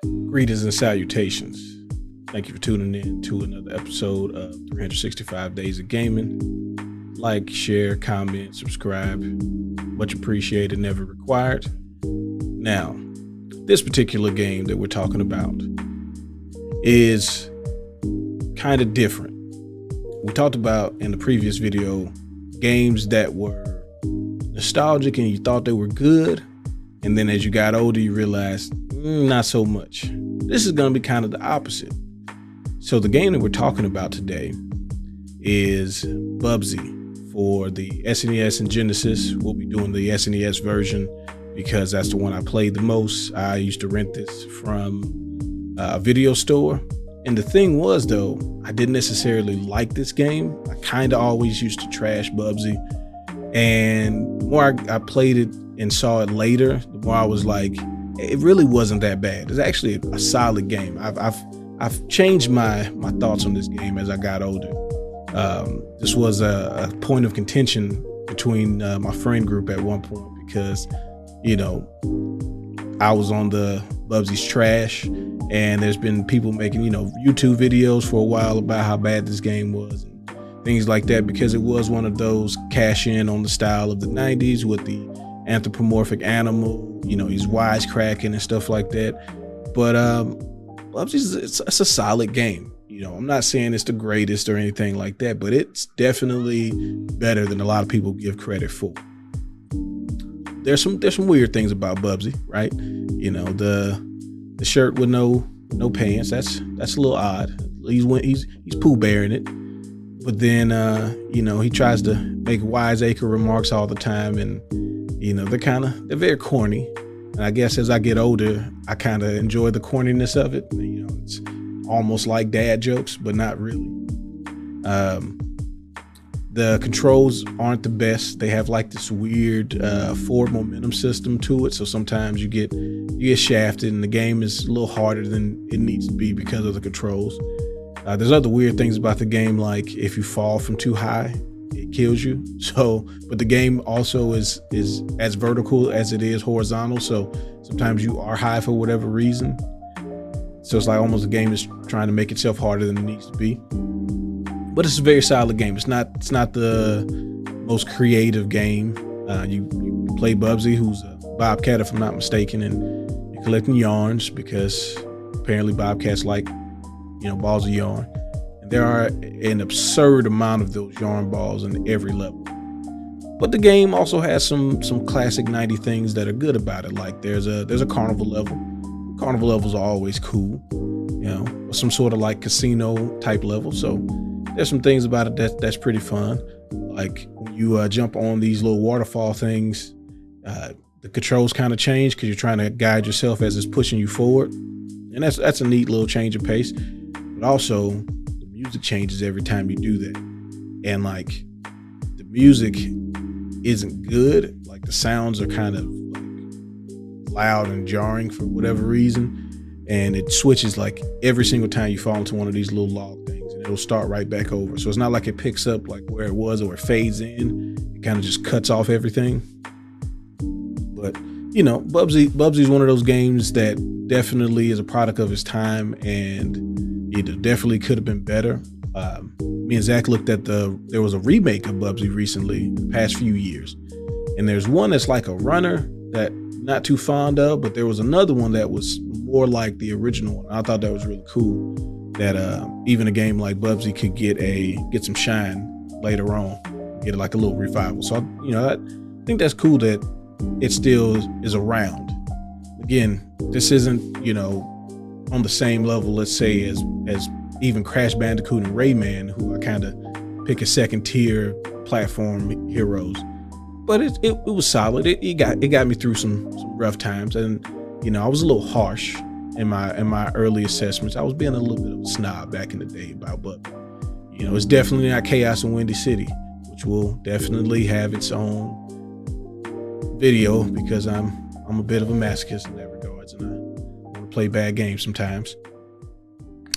Greetings and salutations. Thank you for tuning in to another episode of 365 Days of Gaming. Like, share, comment, subscribe. Much appreciated, never required. Now, this particular game that we're talking about is kind of different. We talked about in the previous video games that were nostalgic and you thought they were good, and then as you got older you realized not so much. This is going to be kind of the opposite. So the game that we're talking about today is Bubsy for the SNES and Genesis. We'll be doing the SNES version because that's the one I played the most. I used to rent this from a video store. And the thing was, though, I didn't necessarily like this game. I kind of always used to trash Bubsy. And the more I played it and saw it later, the more I was like, it really wasn't that bad. It's actually a solid game. I've changed my thoughts on this game as I got older. This was a point of contention between my friend group at one point because, you know, I was on the Bubsy's trash, and there's been people making, you know, YouTube videos for a while about how bad this game was and things like that, because it was one of those cash in on the style of the 90s with the anthropomorphic animal, you know, he's wisecracking and stuff like that. But Bubsy's, it's a solid game. You know, I'm not saying it's the greatest or anything like that, but it's definitely better than a lot of people give credit for. There's some weird things about Bubsy, right? You know, the shirt with no pants, that's a little odd. He's Pooh Bear in it. But then you know, he tries to make wiseacre remarks all the time, and you know, they're very corny. And I guess as I get older, I kind of enjoy the corniness of it. You know, it's almost like dad jokes, but not really. The controls aren't the best. They have like this weird forward momentum system to it. So sometimes you get shafted, and the game is a little harder than it needs to be because of the controls. There's other weird things about the game, like if you fall from too high, it kills you. So, but the game also is as vertical as it is horizontal. So sometimes you are high for whatever reason. So it's like almost the game is trying to make itself harder than it needs to be. But it's a very solid game. It's not the most creative game. You play Bubsy, who's a bobcat, if I'm not mistaken, and you're collecting yarns because apparently bobcats like, you know, balls of yarn. And there are an absurd amount of those yarn balls in every level. But the game also has some classic 90 things that are good about it. Like there's a carnival level. Carnival levels are always cool, you know, some sort of like casino type level. So there's some things about it that's pretty fun. Like when you jump on these little waterfall things, the controls kind of change because you're trying to guide yourself as it's pushing you forward. And that's a neat little change of pace. But also the music changes every time you do that. And like the music isn't good. Like the sounds are kind of like loud and jarring for whatever reason. And it switches like every single time you fall into one of these little log things, and it'll start right back over. So it's not like it picks up like where it was or it fades in. It kind of just cuts off everything. But you know, Bubsy is one of those games that definitely is a product of its time, and it definitely could have been better. Me and Zach looked at there was a remake of Bubsy recently in the past few years, and there's one that's like a runner that not too fond of, but there was another one that was more like the original one. I thought that was really cool that even a game like Bubsy could get some shine later on, get like a little revival. So you know, I think that's cool that it still is around. Again, this isn't, you know, on the same level, let's say, as even Crash Bandicoot and Rayman, who I kind of pick a second tier platform heroes. But it was solid. It got me through some rough times, and you know, I was a little harsh in my early assessments. I was being a little bit of a snob back in the day about, but you know, it's definitely not Chaos in Windy City, which will definitely have its own video because I'm a bit of a masochist in that regards, and I want to play bad games sometimes.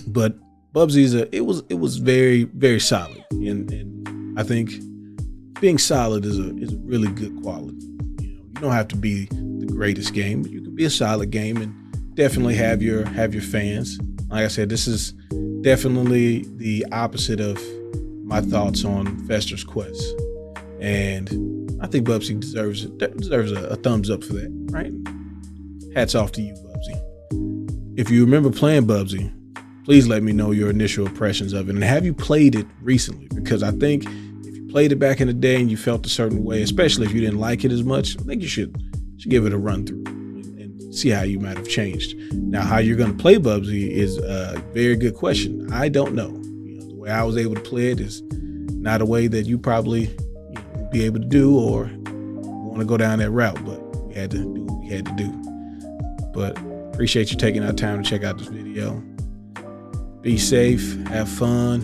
But Bubsy's it was very, very solid, and I think being solid is a really good quality. You know, you don't have to be the greatest game, but you can be a solid game and definitely have your fans. Like I said, this is definitely the opposite of my thoughts on Fester's Quest, and I think Bubsy deserves a thumbs up for that, right? Hats off to you, Bubsy. If you remember playing Bubsy, please let me know your initial impressions of it, and have you played it recently? Because I think if you played it back in the day and you felt a certain way, especially if you didn't like it as much, I think you should give it a run through and see how you might have changed. Now, how you're going to play Bubsy is a very good question. I don't know. The way I was able to play it is not a way that you probably will be able to do or want to go down that route, but we had to do what we had to do. But appreciate you taking our time to check out this video. Be safe, have fun,